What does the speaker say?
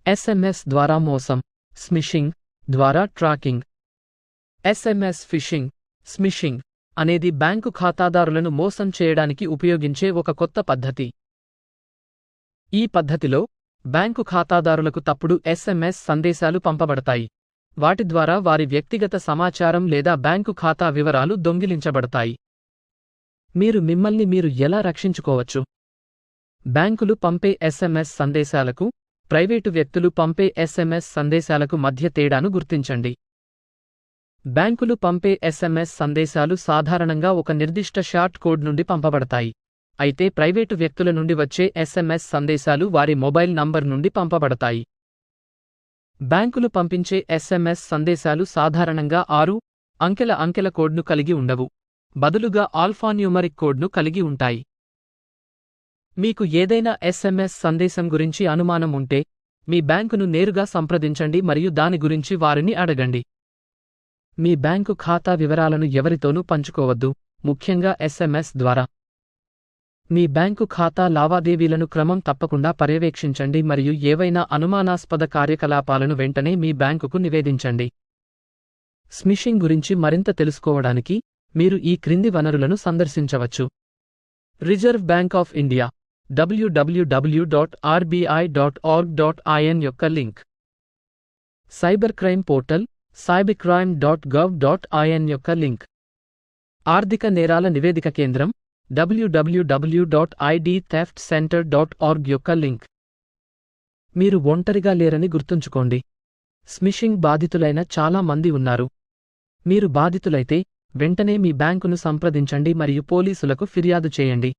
SMS ద్వారా మోసం, స్మిషింగ్ ద్వారా ట్రాకింగ్. SMS ఫిషింగ్, స్మిషింగ్ అనేది బ్యాంకు ఖాతాదారులను మోసం చేయడానికి ఉపయోగించే ఒక కొత్త పద్ధతి. ఈ పద్ధతిలో బ్యాంకు ఖాతాదారులకు తప్పుడు SMS సందేశాలు పంపబడతాయి. వాటి ద్వారా వారి వ్యక్తిగత సమాచారం లేదా బ్యాంకు ఖాతా వివరాలు దొంగిలించబడతాయి. మిమ్మల్ని మీరు ఎలా రక్షించుకోవచ్చు? బ్యాంకులు పంపే SMS సందేశాలకు, ప్రైవేటు వ్యక్తులు పంపే SMS సందేశాలకు మధ్య తేడాను గుర్తించండి. బ్యాంకులు పంపే SMS సందేశాలు సాధారణంగా ఒక నిర్దిష్ట షార్ట్ కోడ్ నుండి పంపబడతాయి. అయితే ప్రైవేటు వ్యక్తుల నుండి వచ్చే SMS సందేశాలు వారి మొబైల్ నంబర్ నుండి పంపబడతాయి. బ్యాంకులు పంపించే SMS సందేశాలు సాధారణంగా 6 అంకెల కోడ్ను కలిగి ఉండవు, బదులుగా ఆల్ఫాన్యూమరిక్ కోడ్ను కలిగి ఉంటాయి. మీకు ఏదైనా SMS సందేశం గురించి అనుమానం ఉంటే, మీ బ్యాంకును నేరుగా సంప్రదించండి మరియు దాని గురించి వారిని అడగండి. మీ బ్యాంకు ఖాతా వివరాలను ఎవరితోనూ పంచుకోవద్దు, ముఖ్యంగా SMS ద్వారా. మీ బ్యాంకు ఖాతా లావాదేవీలను క్రమం తప్పకుండా పర్యవేక్షించండి మరియు ఏవైనా అనుమానాస్పద కార్యకలాపాలను వెంటనే మీ బ్యాంకుకు నివేదించండి. స్మిషింగ్ గురించి మరింత తెలుసుకోవడానికి మీరు ఈ క్రింది వనరులను సందర్శించవచ్చు. Reserve bank of India www.rbi.org.in యొక్క link. Cyber crime portal cybercrime.gov.in యొక్క లింక్. ఆర్థిక నేరాల నివేదిక కేంద్రం www.idtheftcenter.org యొక్క లింక్. మీరు ఒంటరిగా లేరని గుర్తుంచుకోండి. స్మిషింగ్ బాధితులైన చాలా మంది ఉన్నారు. మీరు బాధితులైతే వెంటనే మీ బ్యాంకును సంప్రదించండి మరియు పోలీసులకు ఫిర్యాదు చేయండి.